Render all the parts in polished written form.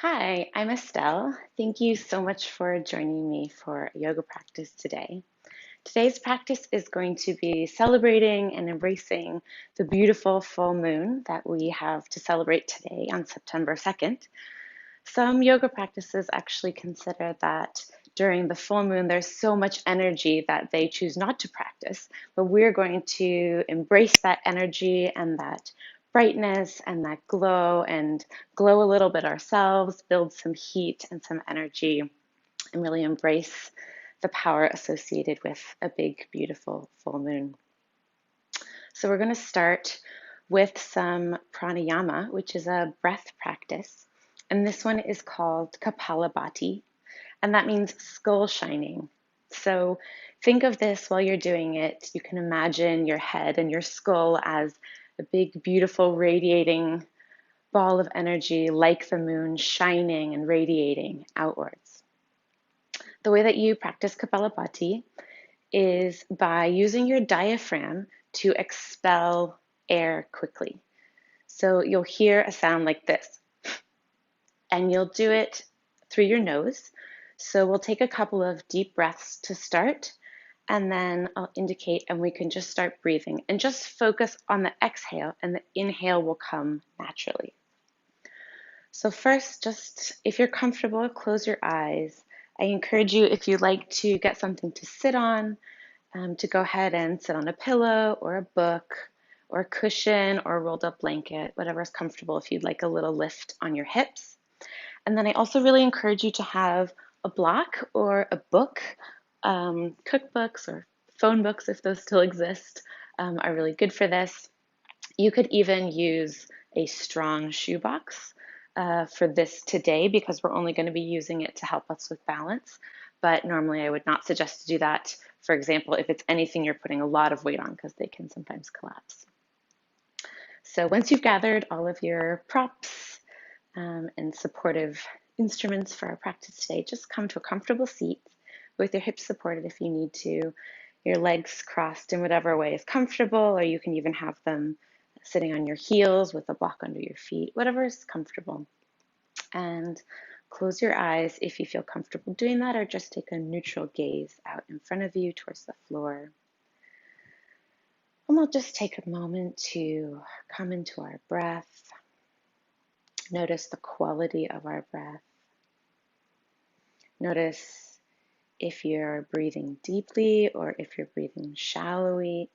Hi, I'm Estelle. Thank you so much for joining me for a yoga practice today. Today's practice is going to be celebrating and embracing the beautiful full moon that we have to celebrate today on September 2nd. Some yoga practices actually consider that during the full moon, there's so much energy that they choose not to practice, but we're going to embrace that energy and that brightness and that glow and glow a little bit ourselves, build some heat and some energy, and really embrace the power associated with a big, beautiful full moon. So we're going to start with some pranayama, which is a breath practice. And this one is called Kapalabhati, and that means skull shining. So think of this while you're doing it. You can imagine your head and your skull as a big, beautiful, radiating ball of energy like the moon, shining and radiating outwards. The way that you practice Kapalabhati is by using your diaphragm to expel air quickly. So you'll hear a sound like this, and you'll do it through your nose. So we'll take a couple of deep breaths to start, and then I'll indicate, and we can just start breathing and just focus on the exhale, and the inhale will come naturally. So first, just if you're comfortable, close your eyes. I encourage you, if you'd like to get something to sit on, to go ahead and sit on a pillow or a book or a cushion or a rolled up blanket, whatever is comfortable if you'd like a little lift on your hips. And then I also really encourage you to have a block or a book. Cookbooks or phone books, if those still exist, are really good for this. You could even use a strong shoebox for this today because we're only going to be using it to help us with balance. But normally I would not suggest to do that, for example, if it's anything you're putting a lot of weight on because they can sometimes collapse. So once you've gathered all of your props and supportive instruments for our practice today, just come to a comfortable seat with your hips supported if you need to, your legs crossed in whatever way is comfortable, or you can even have them sitting on your heels with a block under your feet, whatever is comfortable. And close your eyes if you feel comfortable doing that, or just take a neutral gaze out in front of you towards the floor. And we'll just take a moment to come into our breath. Notice the quality of our breath. Notice if you're breathing deeply or if you're breathing shallowly.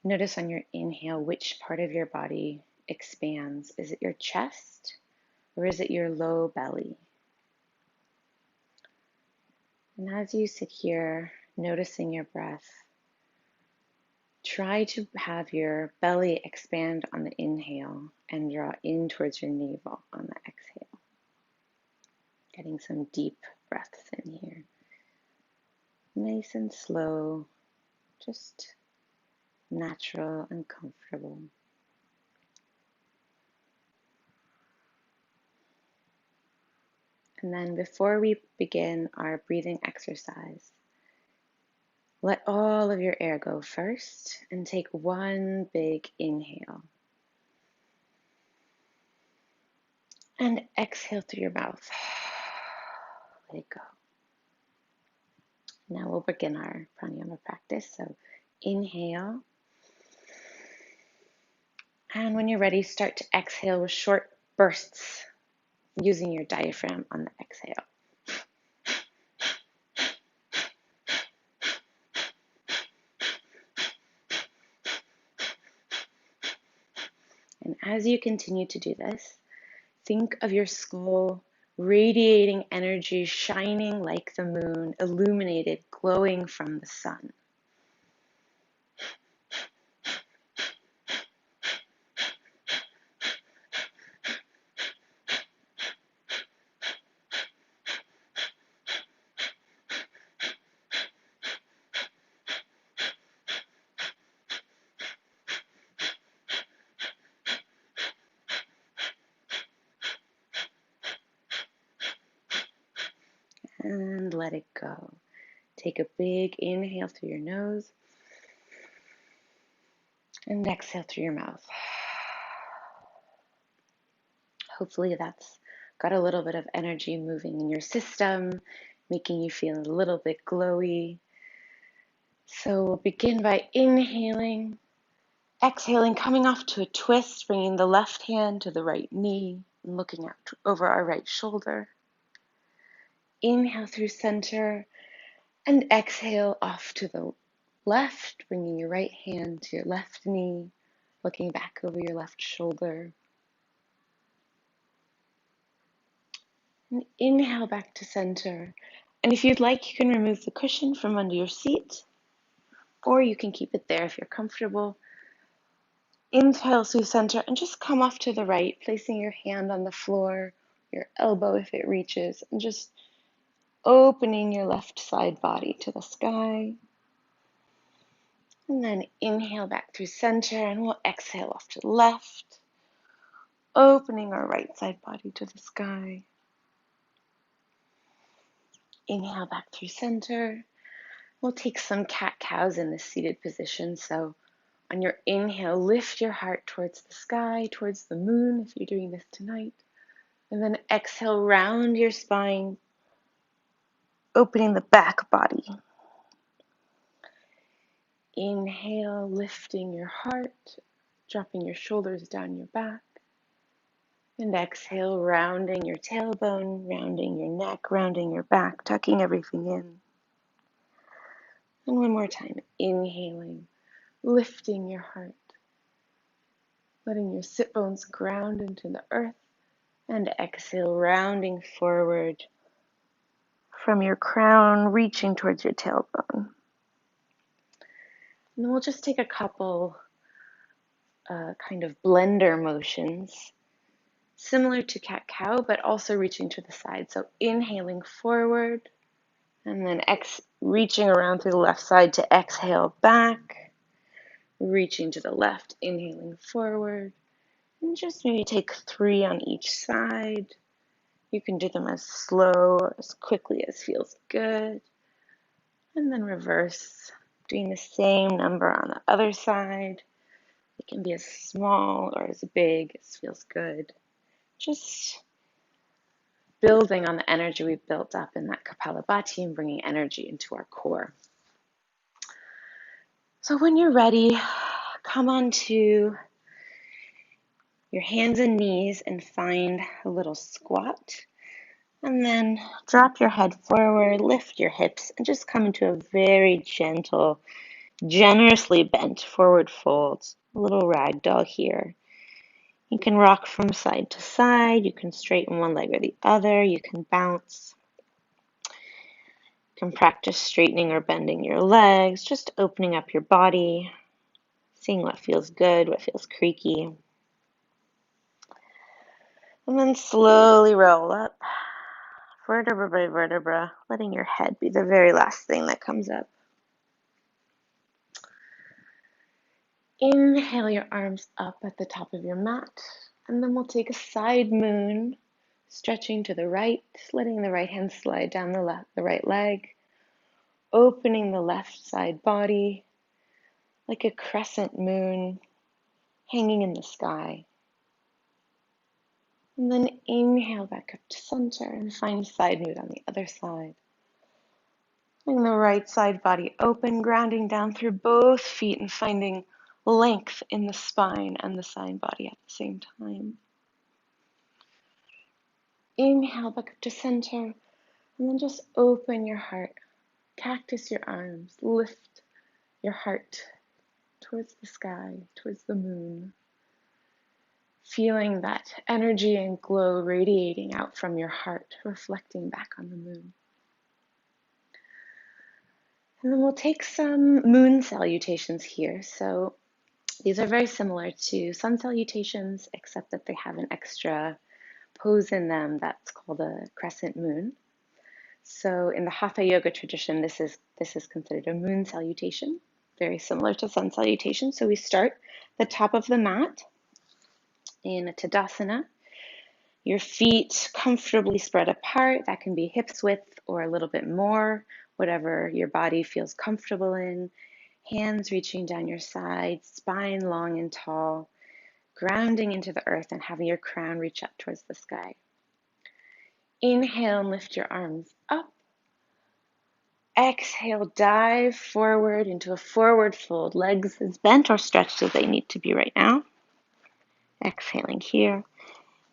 Notice on your inhale which part of your body expands. Is it your chest or is it your low belly? And as you sit here, noticing your breath, try to have your belly expand on the inhale and draw in towards your navel on the exhale. Getting some deep breaths in here. Nice and slow, just natural and comfortable. And then before we begin our breathing exercise, let all of your air go first and take one big inhale. And exhale through your mouth. Let it go. Now we'll begin our pranayama practice. So inhale. And when you're ready, start to exhale with short bursts using your diaphragm on the exhale. And as you continue to do this, think of your skull radiating energy, shining like the moon, illuminated, glowing from the sun. And let it go. Take a big inhale through your nose and exhale through your mouth. Hopefully that's got a little bit of energy moving in your system, making you feel a little bit glowy. So we'll begin by inhaling, exhaling, coming off to a twist, bringing the left hand to the right knee and looking out over our right shoulder. Inhale through center and exhale off to the left, bringing your right hand to your left knee, looking back over your left shoulder. And inhale back to center. And if you'd like, you can remove the cushion from under your seat, or you can keep it there if you're comfortable. Inhale through center and just come off to the right, placing your hand on the floor, your elbow if it reaches, and just opening your left side body to the sky. And then inhale back through center, and we'll exhale off to the left, opening our right side body to the sky. Inhale back through center. We'll take some cat-cows in this seated position. So on your inhale, lift your heart towards the sky, towards the moon if you're doing this tonight. And then exhale, round your spine, opening the back body. Inhale, lifting your heart, dropping your shoulders down your back. And exhale, rounding your tailbone, rounding your neck, rounding your back, tucking everything in. And one more time, inhaling, lifting your heart, letting your sit bones ground into the earth. And exhale, rounding forward from your crown, reaching towards your tailbone. And then we'll just take a couple kind of blender motions, similar to cat-cow, but also reaching to the side. So inhaling forward, and then reaching around through the left side to exhale back, reaching to the left, inhaling forward, and just maybe take 3 on each side. You can do them as slow or as quickly as feels good. And then reverse, doing the same number on the other side. It can be as small or as big as feels good. Just building on the energy we've built up in that Kapalabhati and bringing energy into our core. So when you're ready, come onto your hands and knees and find a little squat. And then drop your head forward, lift your hips, and just come into a very gentle, generously bent forward fold. A little ragdoll here. You can rock from side to side. You can straighten one leg or the other. You can bounce. You can practice straightening or bending your legs, just opening up your body, seeing what feels good, what feels creaky. And then slowly roll up, vertebra by vertebra, letting your head be the very last thing that comes up. Inhale your arms up at the top of your mat, and then we'll take a side moon, stretching to the right, letting the right hand slide down the right leg, opening the left side body like a crescent moon hanging in the sky. And then inhale back up to center and find side moon on the other side. Letting the right side body open, grounding down through both feet and finding length in the spine and the side body at the same time. Inhale back up to center, and then just open your heart. Cactus your arms. Lift your heart towards the sky, towards the moon. Feeling that energy and glow radiating out from your heart, reflecting back on the moon. And then we'll take some moon salutations here. So these are very similar to sun salutations, except that they have an extra pose in them that's called a crescent moon. So in the Hatha yoga tradition, this is considered a moon salutation, very similar to sun salutation. So we start the top of the mat in a Tadasana. Your feet comfortably spread apart. That can be hips width or a little bit more, whatever your body feels comfortable in. Hands reaching down your sides, spine long and tall. grounding into the earth and having your crown reach up towards the sky. Inhale and lift your arms up. Exhale, dive forward into a forward fold, legs as bent or stretched as they need to be right now. Exhaling here.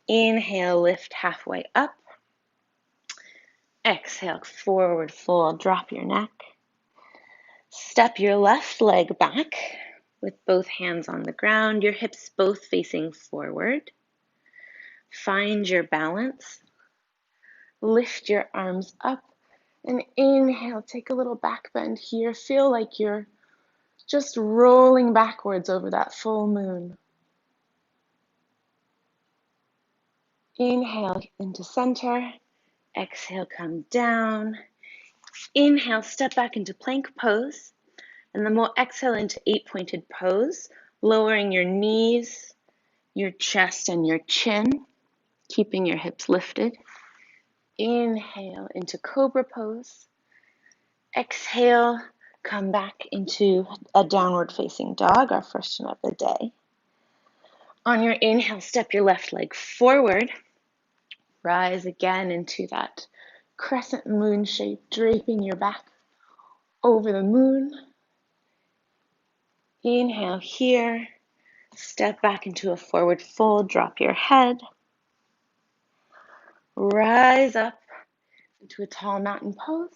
Inhale, lift halfway up. Exhale, forward fold, drop your neck. Step your left leg back with both hands on the ground, your hips both facing forward. Find your balance. Lift your arms up and inhale, take a little back bend here. Feel like you're just rolling backwards over that full moon. Inhale into center. Exhale, come down. Inhale, step back into plank pose. And then we'll exhale into 8-pointed pose, lowering your knees, your chest, and your chin, keeping your hips lifted. Inhale into cobra pose. Exhale, come back into a downward facing dog, our first one of the day. On your inhale, step your left leg forward. Rise again into that crescent moon shape, draping your back over the moon. Inhale here. Step back into a forward fold, drop your head. Rise up into a tall mountain pose.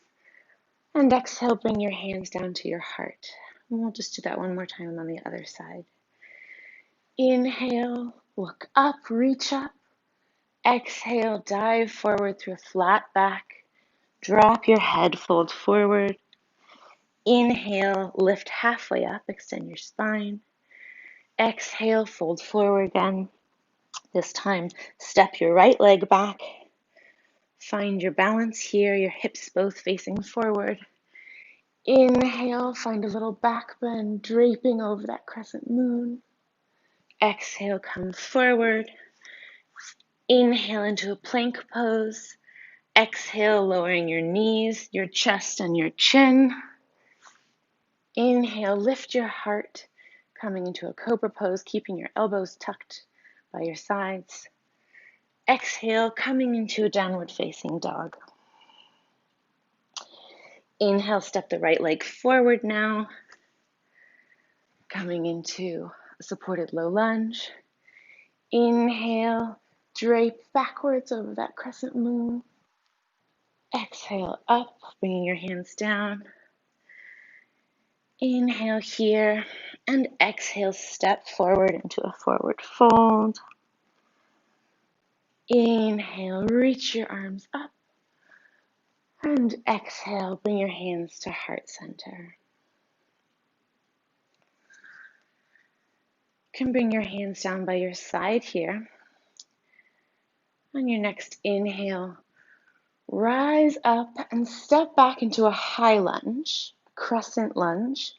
And exhale, bring your hands down to your heart. And we'll just do that one more time on the other side. Inhale, look up, reach up. Exhale, dive forward through a flat back. Drop your head, fold forward. Inhale, lift halfway up, extend your spine. Exhale, fold forward again. This time, step your right leg back. Find your balance here, your hips both facing forward. Inhale, find a little back bend, draping over that crescent moon. Exhale, come forward. Inhale into a plank pose. Exhale, lowering your knees, your chest, and your chin. Inhale, lift your heart, coming into a cobra pose, keeping your elbows tucked by your sides. Exhale, coming into a downward facing dog. Inhale, step the right leg forward now, coming into a supported low lunge. Inhale, drape backwards over that crescent moon. Exhale, up, bringing your hands down. Inhale here, and exhale, step forward into a forward fold. Inhale, reach your arms up. And exhale, bring your hands to heart center. You can bring your hands down by your side here. On your next inhale, rise up and step back into a high lunge, crescent lunge.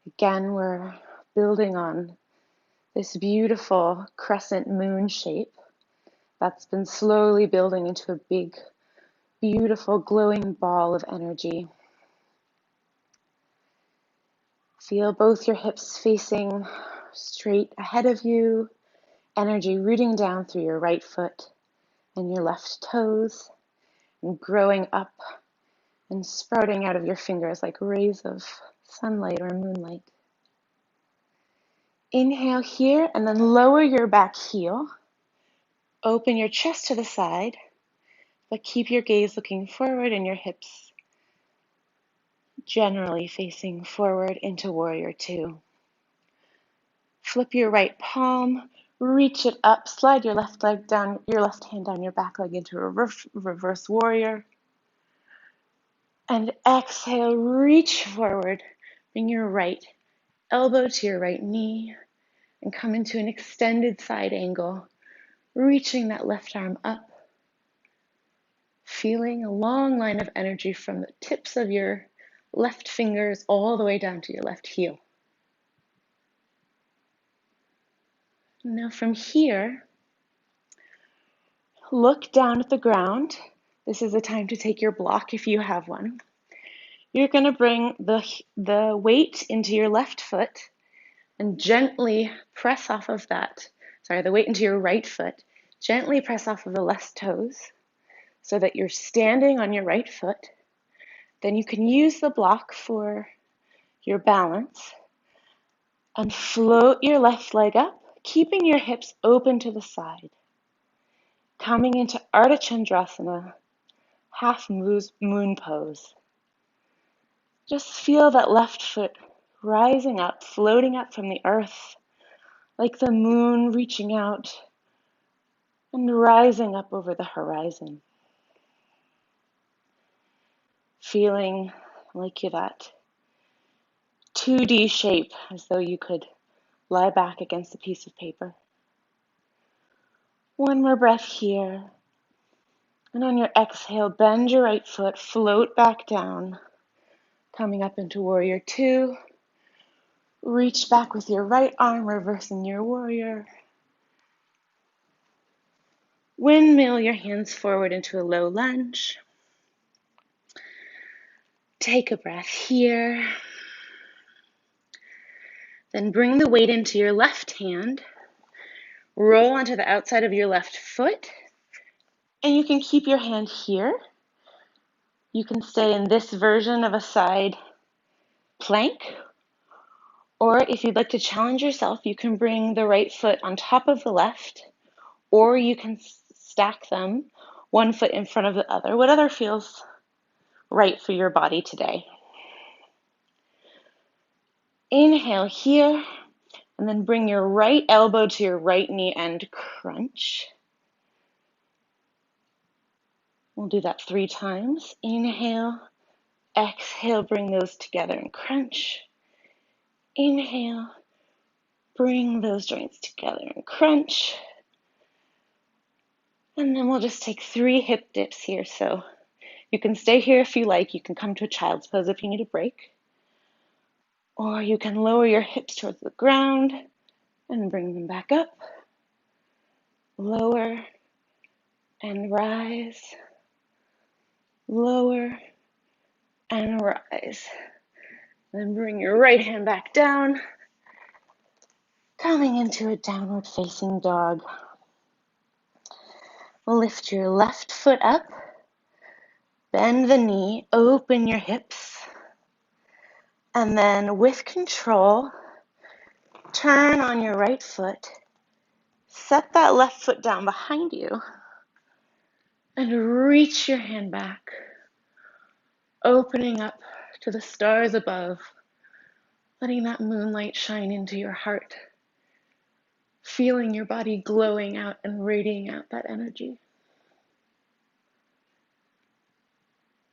Again, we're building on this beautiful crescent moon shape that's been slowly building into a big, beautiful, glowing ball of energy. Feel both your hips facing straight ahead of you, energy rooting down through your right foot and your left toes, and growing up and sprouting out of your fingers like rays of sunlight or moonlight. Inhale here, and then lower your back heel. Open your chest to the side, but keep your gaze looking forward and your hips generally facing forward into warrior two. Flip your right palm, reach it up, slide your left leg down, your left hand down your back leg into a reverse warrior. And exhale, reach forward, bring your right elbow to your right knee, and come into an extended side angle, reaching that left arm up, feeling a long line of energy from the tips of your left fingers all the way down to your left heel. Now from here, look down at the ground. This is a time to take your block if you have one. You're going to bring the weight into your left foot and gently press off of that the weight into your right foot. Gently press off of the left toes so that you're standing on your right foot. Then you can use the block for your balance and float your left leg up, keeping your hips open to the side. Coming into Ardha Chandrasana, half moon pose. Just feel that left foot rising up, floating up from the earth, like the moon reaching out and rising up over the horizon. Feeling like you're that 2D shape, as though you could lie back against a piece of paper. One more breath here. And on your exhale, bend your right foot, float back down, coming up into warrior two. Reach back with your right arm, reversing your warrior. Windmill your hands forward into a low lunge. Take a breath here. Then bring the weight into your left hand. Roll onto the outside of your left foot. And you can keep your hand here. You can stay in this version of a side plank. Or if you'd like to challenge yourself, you can bring the right foot on top of the left, or you can stack them, one foot in front of the other, whatever feels right for your body today. Inhale here, and then bring your right elbow to your right knee and crunch. We'll do that 3 times. Inhale, exhale, bring those together and crunch. Inhale, bring those joints together and crunch. And then we'll just take 3 hip dips here. So you can stay here if you like. You can come to a child's pose if you need a break. Or you can lower your hips towards the ground and bring them back up. Lower and rise. Lower and rise. Then bring your right hand back down, coming into a downward facing dog. Lift your left foot up, bend the knee, open your hips, and then with control, turn on your right foot, set that left foot down behind you, and reach your hand back, opening up to the stars above, letting that moonlight shine into your heart, feeling your body glowing out and radiating out that energy.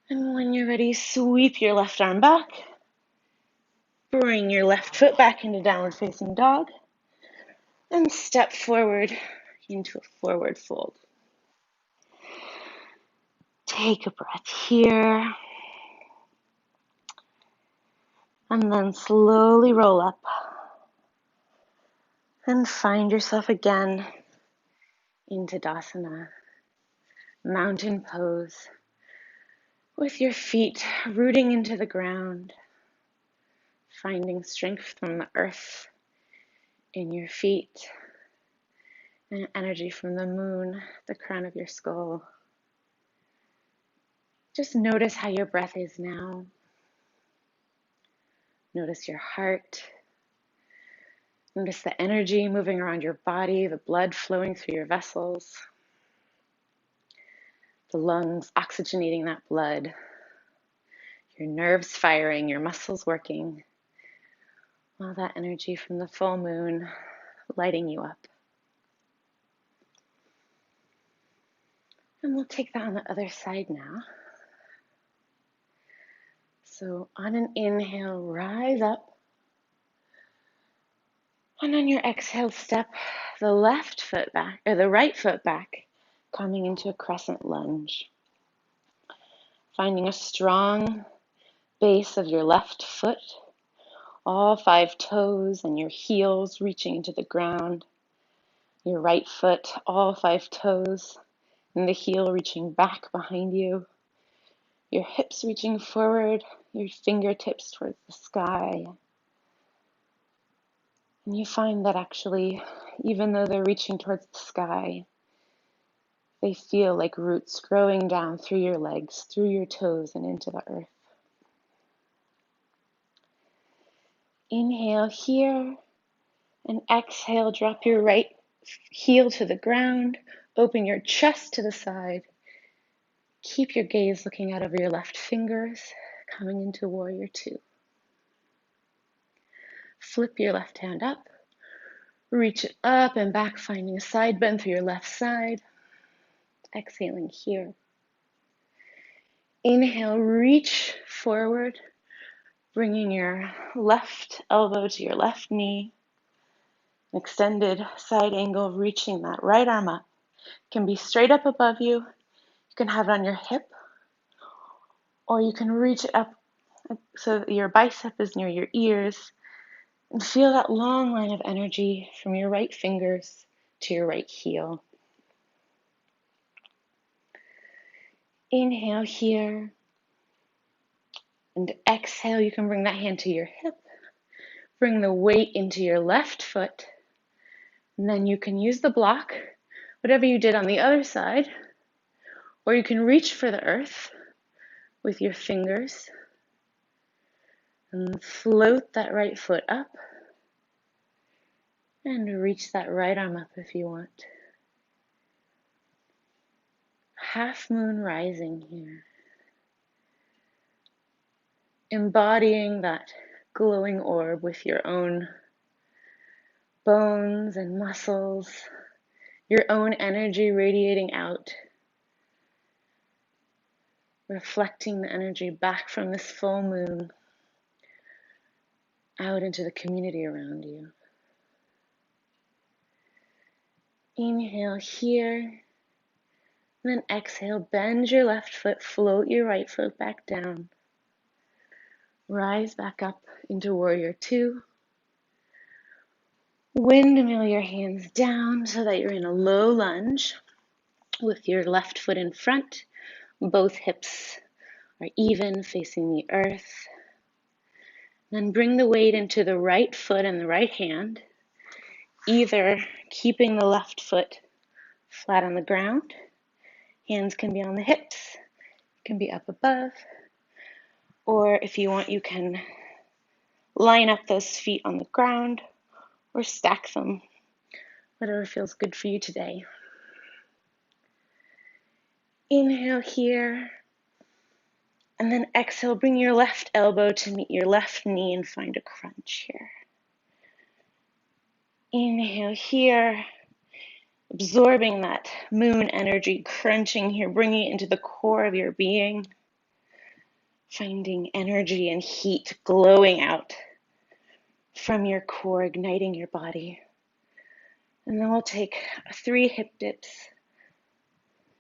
And when you're ready, sweep your left arm back, bring your left foot back into downward facing dog, and step forward into a forward fold. Take a breath here. And then slowly roll up. And find yourself again into Tadasana, mountain pose, with your feet rooting into the ground, finding strength from the earth in your feet, and energy from the moon, the crown of your skull. Just notice how your breath is now. Notice your heart. Notice the energy moving around your body, the blood flowing through your vessels, the lungs oxygenating that blood, your nerves firing, your muscles working, all that energy from the full moon lighting you up. And we'll take that on the other side now. So on an inhale, rise up. And on your exhale, step the left foot back, or the right foot back, coming into a crescent lunge. Finding a strong base of your left foot, all 5 toes and your heels reaching into the ground. Your right foot, all 5 toes, and the heel reaching back behind you. Your hips reaching forward, your fingertips towards the sky. And you find that actually even though they're reaching towards the sky, they feel like roots growing down through your legs, through your toes, and into the earth. Inhale here, and exhale, drop your right heel to the ground, open your chest to the side. Keep your gaze looking out over your left fingers, coming into warrior two. Flip your left hand up, reach it up and back, finding a side bend through your left side. Exhaling here. Inhale, reach forward, bringing your left elbow to your left knee. Extended side angle, reaching that right arm up. It can be straight up above you. You can have it on your hip, or you can reach it up so that your bicep is near your ears, and feel that long line of energy from your right fingers to your right heel. Inhale here, and exhale. You can bring that hand to your hip. Bring the weight into your left foot, and then you can use the block, whatever you did on the other side, or you can reach for the earth with your fingers and float that right foot up and reach that right arm up if you want. Half moon rising here. Embodying that glowing orb with your own bones and muscles, your own energy radiating out, reflecting the energy back from this full moon out into the community around you. Inhale here, and then exhale, bend your left foot, float your right foot back down. Rise back up into warrior two. Windmill your hands down so that you're in a low lunge with your left foot in front. Both hips are even, facing the earth. Then bring the weight into the right foot and the right hand, either keeping the left foot flat on the ground. Hands can be on the hips, can be up above, or if you want, you can line up those feet on the ground or stack them, whatever feels good for you today. Inhale here, and then exhale, bring your left elbow to meet your left knee and find a crunch here. Inhale here, absorbing that moon energy, crunching here, bringing it into the core of your being, finding energy and heat glowing out from your core, igniting your body. And then we'll take 3 hip dips,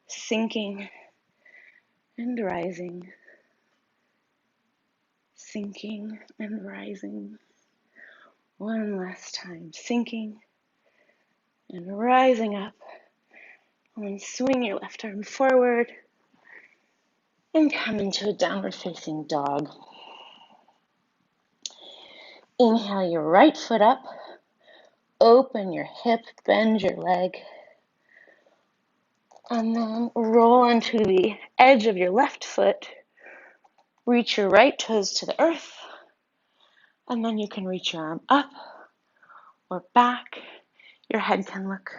sinking and rising, sinking and rising. One last time, sinking and rising up. And then swing your left arm forward and come into a downward facing dog. Inhale your right foot up, open your hip, bend your leg, and then roll onto the edge of your left foot. Reach your right toes to the earth, and then you can reach your arm up or back. Your head can look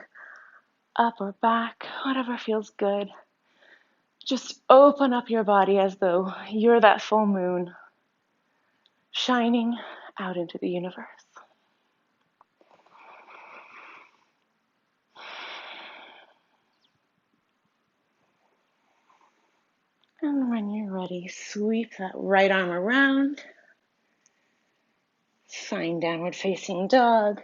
up or back, whatever feels good. Just open up your body as though you're that full moon shining out into the universe. And when you're ready, sweep that right arm around. Find downward facing dog.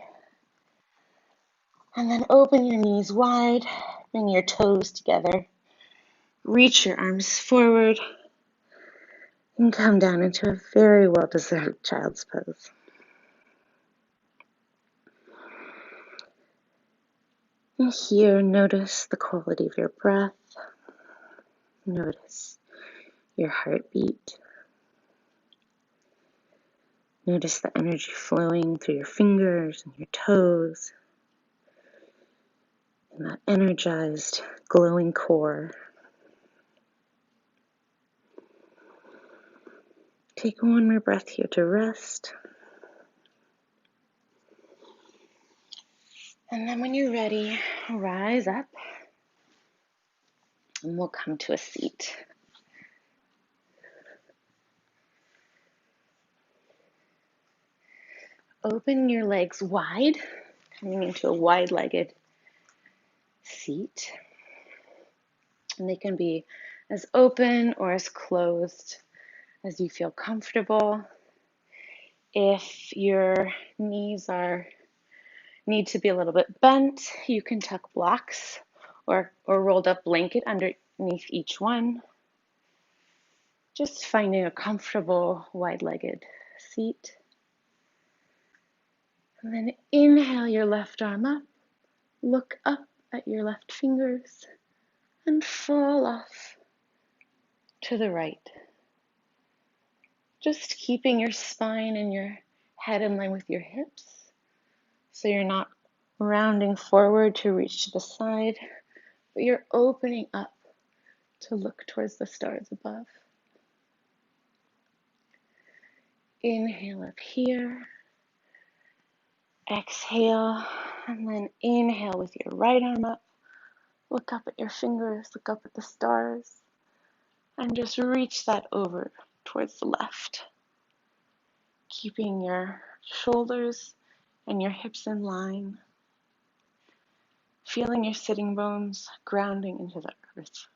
And then open your knees wide, bring your toes together. Reach your arms forward and come down into a very well-deserved child's pose. And here, notice the quality of your breath. Notice your heartbeat. Notice the energy flowing through your fingers and your toes. and that energized, glowing core. Take one more breath here to rest. And then when you're ready, rise up and we'll come to a seat. Open your legs wide, coming into a wide-legged seat. And they can be as open or as closed as you feel comfortable. If your knees need to be a little bit bent, you can tuck blocks or rolled up blanket underneath each one. Just finding a comfortable wide-legged seat. And then inhale your left arm up, look up at your left fingers, and fall off to the right. Just keeping your spine and your head in line with your hips, so you're not rounding forward to reach to the side, but you're opening up to look towards the stars above. Inhale up here, exhale, and then inhale with your right arm up, look up at your fingers, look up at the stars, and just reach that over towards the left. Keeping your shoulders and your hips in line. Feeling your sitting bones grounding into the earth.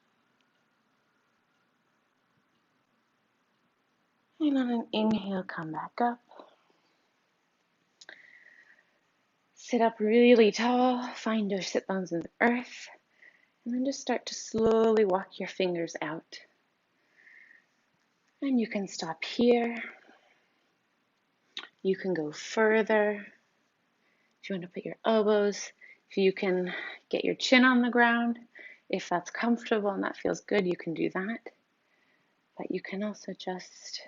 And on an inhale, come back up. Sit up really tall, find your sit bones in the earth, and then just start to slowly walk your fingers out. And you can stop here. You can go further. If you want to put your elbows, if you can get your chin on the ground, if that's comfortable and that feels good, you can do that. But you can also just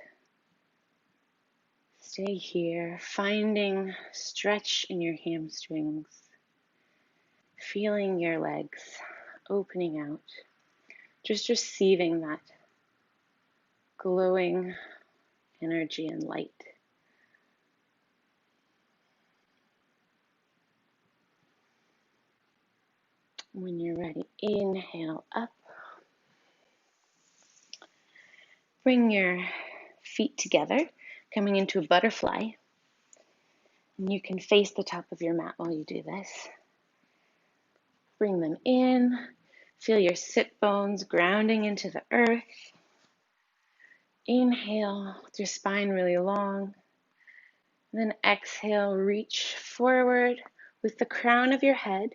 stay here, finding stretch in your hamstrings, feeling your legs opening out, just receiving that glowing energy and light. When you're ready, inhale up. Bring your feet together, coming into a butterfly. And you can face the top of your mat while you do this. Bring them in. Feel your sit bones grounding into the earth. Inhale with your spine really long. And then exhale, reach forward with the crown of your head.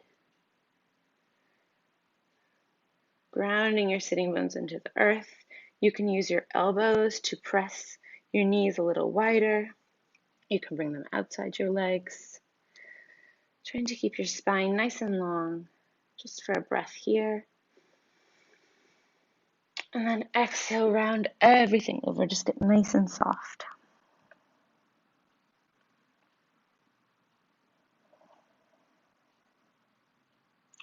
Grounding your sitting bones into the earth. You can use your elbows to press your knees a little wider. You can bring them outside your legs. Trying to keep your spine nice and long. Just for a breath here. And then exhale, round everything over. Just get nice and soft.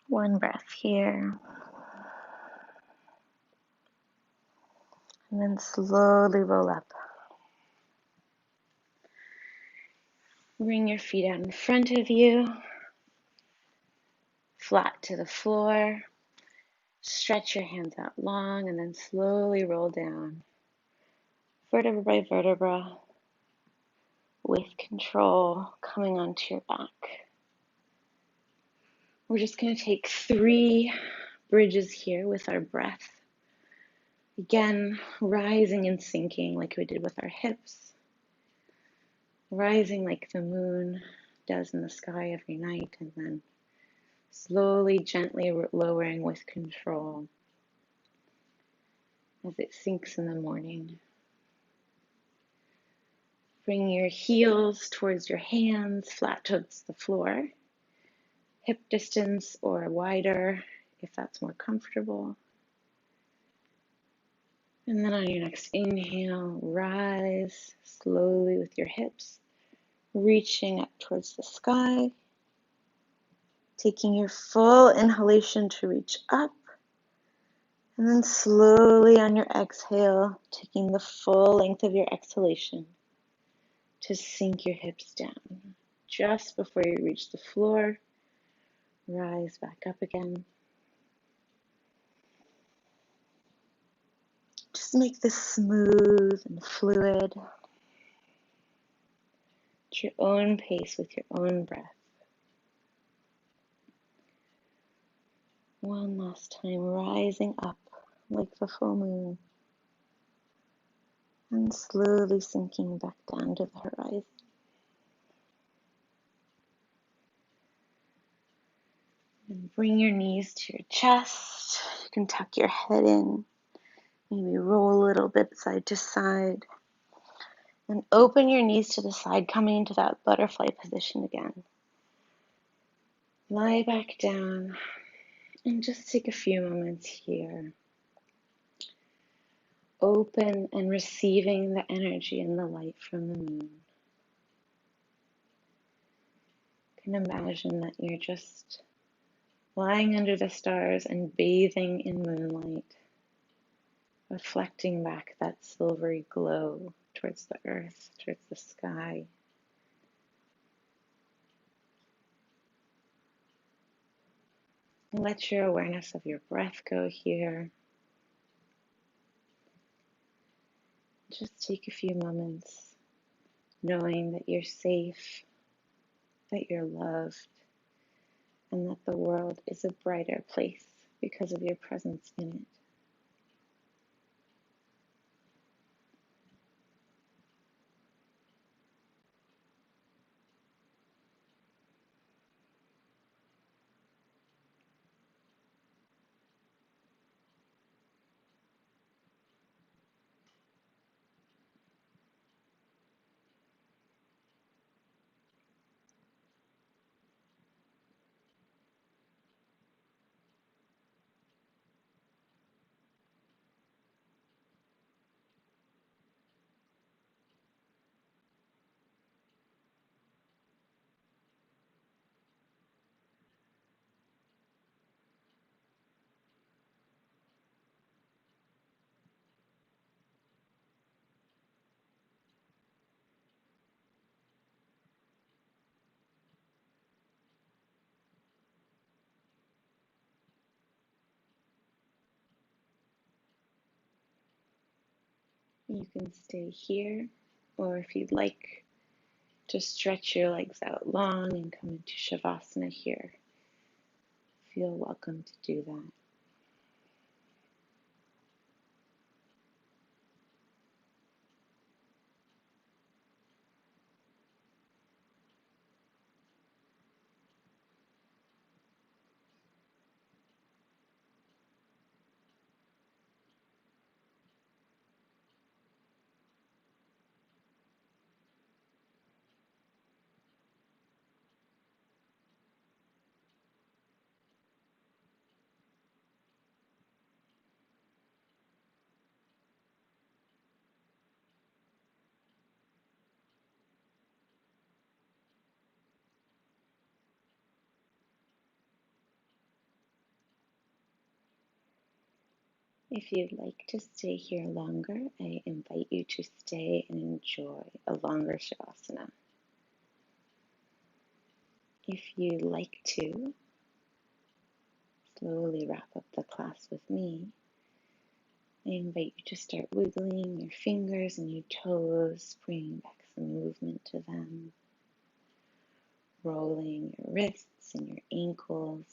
One breath here. And then slowly roll up. Bring your feet out in front of you. Flat to the floor. Stretch your hands out long and then slowly roll down. Vertebra by vertebra. With control, coming onto your back. We're just going to take 3 bridges here with our breath. Again, rising and sinking like we did with our hips. Rising like the moon does in the sky every night, and then slowly, gently lowering with control as it sinks in the morning. Bring your heels towards your hands, flat towards the floor. Hip distance or wider if that's more comfortable. And then on your next inhale, rise slowly with your hips, reaching up towards the sky. Taking your full inhalation to reach up, and then slowly on your exhale, taking the full length of your exhalation to sink your hips down. Just before you reach the floor, rise back up again. Just make this smooth and fluid at your own pace with your own breath. One last time, rising up like the full moon and slowly sinking back down to the horizon. And bring your knees to your chest. You can tuck your head in, maybe roll a little bit side to side. And open your knees to the side, coming into that butterfly position again. Lie back down and just take a few moments here. Open and receiving the energy and the light from the moon. You can imagine that you're just lying under the stars and bathing in moonlight, reflecting back that silvery glow towards the earth, towards the sky. And let your awareness of your breath go here. Just take a few moments knowing that you're safe, that you're loved, and that the world is a brighter place because of your presence in it. You can stay here, or if you'd like, just stretch your legs out long and come into Shavasana here. Feel welcome to do that. If you'd like to stay here longer, I invite you to stay and enjoy a longer Shavasana. If you'd like to slowly wrap up the class with me, I invite you to start wiggling your fingers and your toes, bringing back some movement to them, rolling your wrists and your ankles,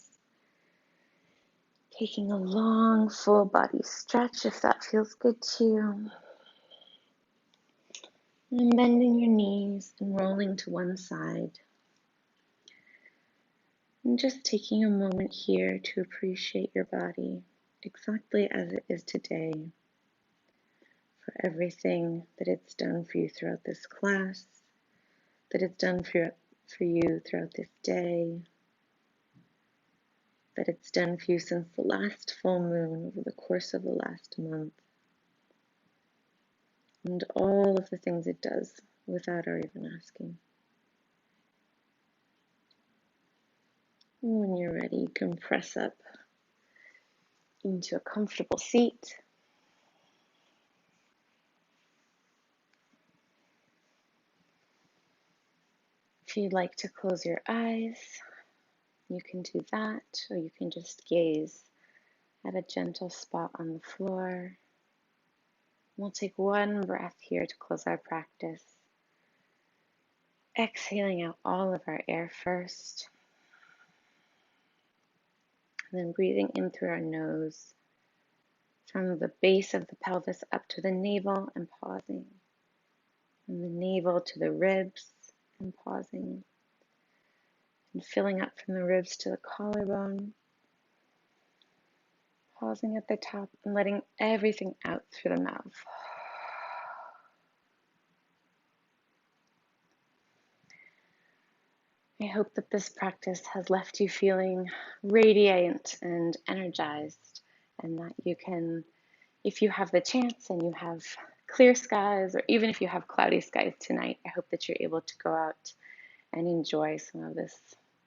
taking a long full body stretch if that feels good to you, and bending your knees and rolling to one side. And just taking a moment here to appreciate your body exactly as it is today, for everything that it's done for you throughout this class, that it's done for you throughout this day, that it's done for you since the last full moon over the course of the last month, and all of the things it does without our even asking. And when you're ready, you can press up into a comfortable seat. If you'd like to close your eyes, you can do that, or you can just gaze at a gentle spot on the floor. We'll take one breath here to close our practice. Exhaling out all of our air first, and then breathing in through our nose, from the base of the pelvis up to the navel and pausing, from the navel to the ribs and pausing, and filling up from the ribs to the collarbone, pausing at the top and letting everything out through the mouth. I hope that this practice has left you feeling radiant and energized, and that you can, if you have the chance and you have clear skies, or even if you have cloudy skies tonight, I hope that you're able to go out and enjoy some of this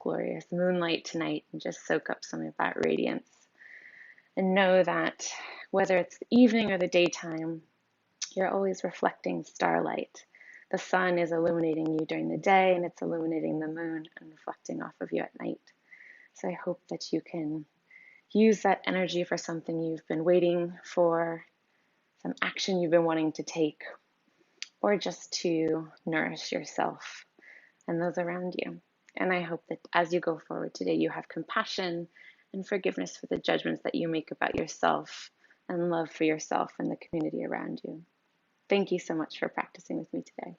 glorious moonlight tonight and just soak up some of that radiance. And know that whether it's the evening or the daytime, you're always reflecting starlight. The sun is illuminating you during the day, and it's illuminating the moon and reflecting off of you at night. So I hope that you can use that energy for something you've been waiting for, some action you've been wanting to take, or just to nourish yourself and those around you. And I hope that as you go forward today, you have compassion and forgiveness for the judgments that you make about yourself, and love for yourself and the community around you. Thank you so much for practicing with me today.